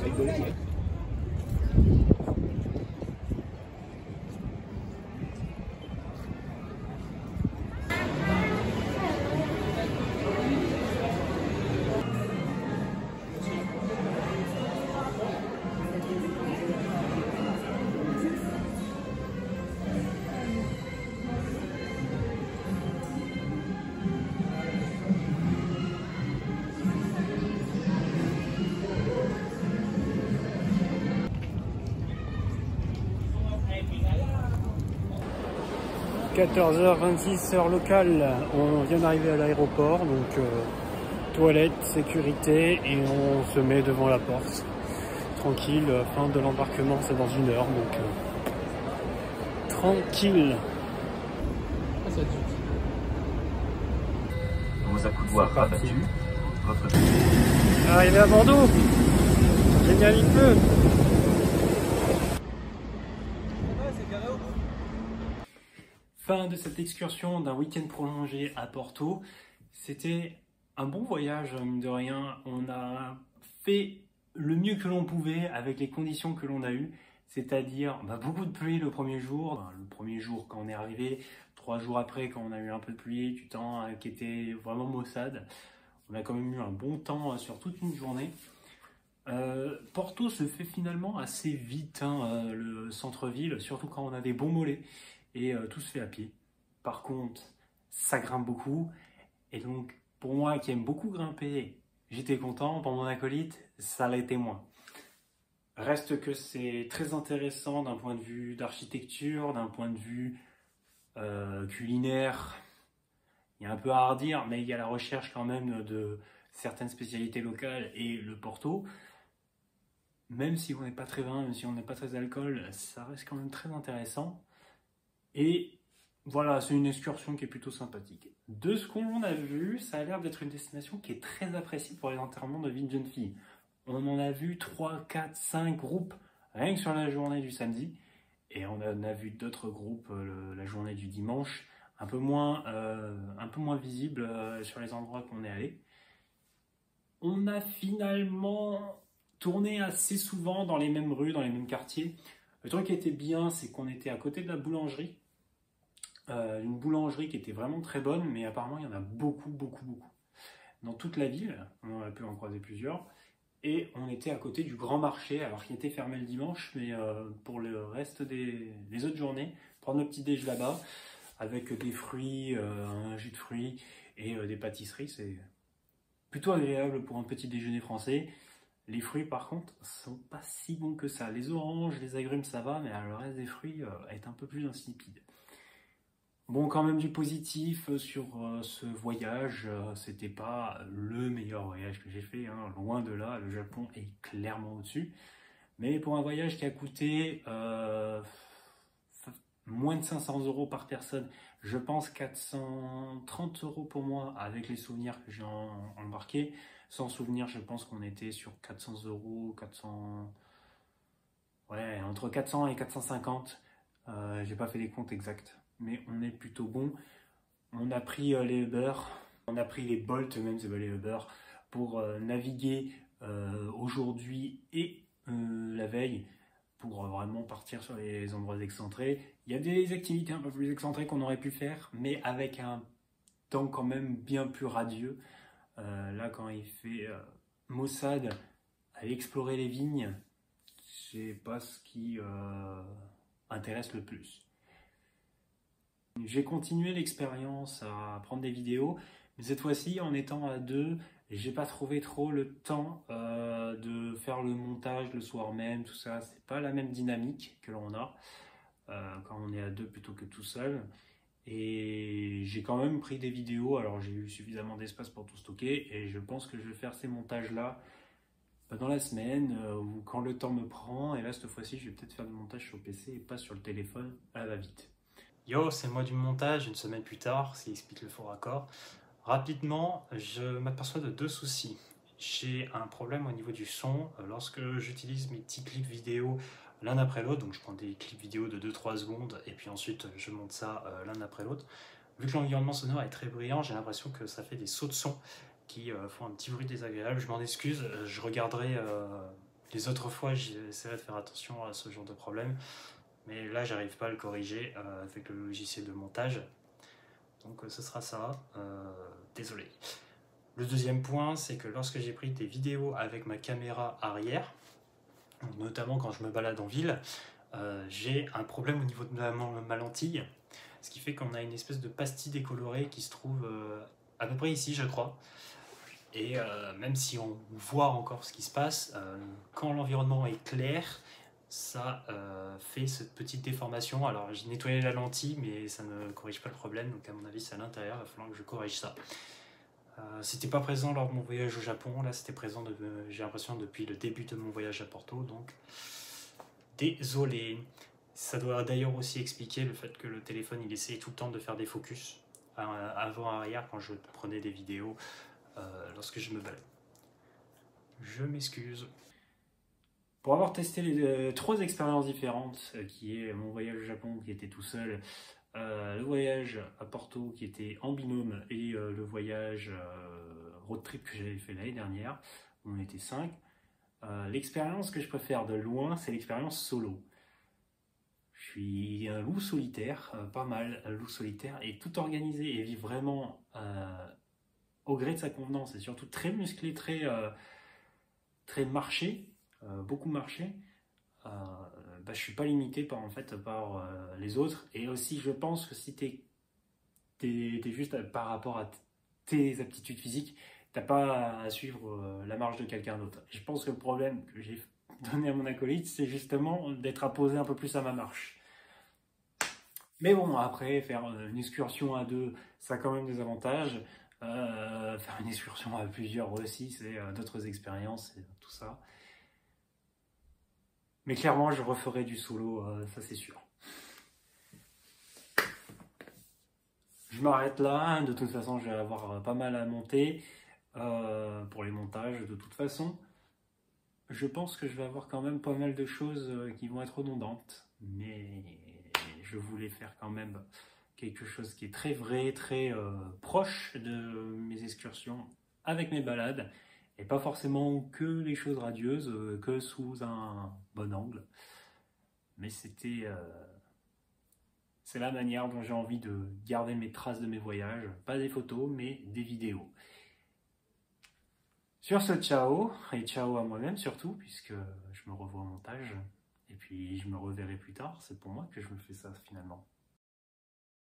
« 14h26 heure locale, on vient d'arriver à l'aéroport, donc toilette, sécurité et on se met devant la porte. Tranquille, fin de l'embarquement c'est dans 1 heure, donc tranquille. Vos accoudoirs rabattus, votre... Arrivé à Bordeaux, génial il peut. Fin de cette excursion d'un week-end prolongé à Porto. C'était un bon voyage, mine de rien. On a fait le mieux que l'on pouvait avec les conditions que l'on a eues, c'est-à-dire beaucoup de pluie le premier jour. Le premier jour quand on est arrivé, 3 jours après quand on a eu un peu de pluie, du temps qui était vraiment maussade. On a quand même eu un bon temps sur toute une journée. Porto se fait finalement assez vite, le centre-ville, surtout quand on a des bons mollets. Et tout se fait à pied. Par contre, ça grimpe beaucoup. Et donc, pour moi qui aime beaucoup grimper, j'étais content. Pour mon acolyte, ça l'était moins. Reste que c'est très intéressant d'un point de vue d'architecture, d'un point de vue culinaire. Il y a un peu à redire, mais il y a la recherche quand même de certaines spécialités locales et le Porto. Même si on n'est pas très vin, même si on n'est pas très alcool, ça reste quand même très intéressant. Et voilà, c'est une excursion qui est plutôt sympathique. De ce qu'on a vu, ça a l'air d'être une destination qui est très appréciée pour les enterrements de vie de jeunes filles. On en a vu 3, 4, 5 groupes rien que sur la journée du samedi. Et on en a vu d'autres groupes la journée du dimanche, un peu moins visibles sur les endroits qu'on est allé. On a finalement tourné assez souvent dans les mêmes rues, dans les mêmes quartiers. Le truc qui était bien, c'est qu'on était à côté de la boulangerie. Une boulangerie qui était vraiment très bonne, mais apparemment il y en a beaucoup. Dans toute la ville, on a pu en croiser plusieurs. Et on était à côté du grand marché, alors qu'il était fermé le dimanche, mais pour le reste des autres journées, prendre le petit déj là-bas, avec des fruits, un jus de fruits et des pâtisseries, c'est plutôt agréable pour un petit déjeuner français. Les fruits par contre sont pas si bons que ça. Les oranges, les agrumes ça va, mais le reste des fruits est un peu plus insipide. Bon, quand même du positif sur ce voyage, c'était pas le meilleur voyage que j'ai fait, loin de là, le Japon est clairement au-dessus. Mais pour un voyage qui a coûté moins de 500 € par personne, je pense 430 € pour moi avec les souvenirs que j'ai embarqués. Sans souvenir, je pense qu'on était sur 400 €, 400... Ouais, entre 400 et 450. J'ai pas fait les comptes exacts, mais on est plutôt bon. On a pris les Uber, on a pris les Bolt, même c'est pas les Uber, pour naviguer aujourd'hui et la veille, pour vraiment partir sur les endroits excentrés. Il y a des activités un peu plus excentrées qu'on aurait pu faire, mais avec un temps quand même bien plus radieux. Là, quand il fait maussade, aller explorer les vignes, c'est pas ce qui intéresse le plus. J'ai continué l'expérience à prendre des vidéos, mais cette fois-ci, en étant à 2, j'ai pas trouvé trop le temps de faire le montage le soir même, tout ça. C'est pas la même dynamique que l'on a quand on est à 2 plutôt que tout seul. Et j'ai quand même pris des vidéos, alors j'ai eu suffisamment d'espace pour tout stocker, et je pense que je vais faire ces montages-là dans la semaine, ou quand le temps me prend. Et là, cette fois-ci, je vais peut-être faire du montage sur PC et pas sur le téléphone à la va-vite. Yo, c'est moi du montage, une semaine plus tard, ça explique le faux raccord. Rapidement, je m'aperçois de 2 soucis. J'ai un problème au niveau du son lorsque j'utilise mes petits clips vidéo l'un après l'autre. Donc je prends des clips vidéo de 2-3 secondes et puis ensuite je monte ça l'un après l'autre. Vu que l'environnement sonore est très bruyant, j'ai l'impression que ça fait des sauts de son qui font un petit bruit désagréable. Je m'en excuse, je regarderai Les autres fois, j'essaierai de faire attention à ce genre de problème. Mais là, j'arrive pas à le corriger avec le logiciel de montage. Donc ce sera ça. Désolé. Le deuxième point, c'est que lorsque j'ai pris des vidéos avec ma caméra arrière, notamment quand je me balade en ville, j'ai un problème au niveau de ma lentille. Ce qui fait qu'on a une espèce de pastille décolorée qui se trouve à peu près ici, je crois. Et même si on voit encore ce qui se passe, quand l'environnement est clair, ça fait cette petite déformation. Alors j'ai nettoyé la lentille, mais ça ne corrige pas le problème. Donc à mon avis, c'est à l'intérieur, il va falloir que je corrige ça. C'était pas présent lors de mon voyage au Japon. Là, c'était présent, j'ai l'impression, depuis le début de mon voyage à Porto. Donc désolé. Ça doit d'ailleurs aussi expliquer le fait que le téléphone, il essayait tout le temps de faire des focus avant-arrière quand je prenais des vidéos lorsque je me balade. Je m'excuse. Pour avoir testé les 3 expériences différentes, qui est mon voyage au Japon qui était tout seul, le voyage à Porto qui était en binôme et le voyage road trip que j'avais fait l'année dernière, où on était 5, l'expérience que je préfère de loin, c'est l'expérience solo. Je suis un loup solitaire, pas mal, un loup solitaire, et tout organisé et vivre vraiment au gré de sa convenance, et surtout très musclé, très marché, beaucoup marché. Je suis pas limité par les autres, et aussi je pense que si t'es juste par rapport à tes aptitudes physiques, t'as pas à suivre la marche de quelqu'un d'autre. Et je pense que le problème que j'ai donné à mon acolyte, c'est justement d'être apposé un peu plus à ma marche. Mais bon, après, faire une excursion à 2, ça a quand même des avantages. Faire une excursion à plusieurs aussi, c'est d'autres expériences et tout ça. Mais clairement, je referai du solo, ça c'est sûr. Je m'arrête là, de toute façon je vais avoir pas mal à monter pour les montages de toute façon. Je pense que je vais avoir quand même pas mal de choses qui vont être redondantes, mais je voulais faire quand même quelque chose qui est très vrai, très proche de mes excursions avec mes balades, et pas forcément que les choses radieuses, que sous un bon angle. Mais c'est la manière dont j'ai envie de garder mes traces de mes voyages, pas des photos, mais des vidéos. Sur ce, ciao, et ciao à moi-même surtout, puisque je me revois au montage, et puis je me reverrai plus tard, c'est pour moi que je me fais ça finalement.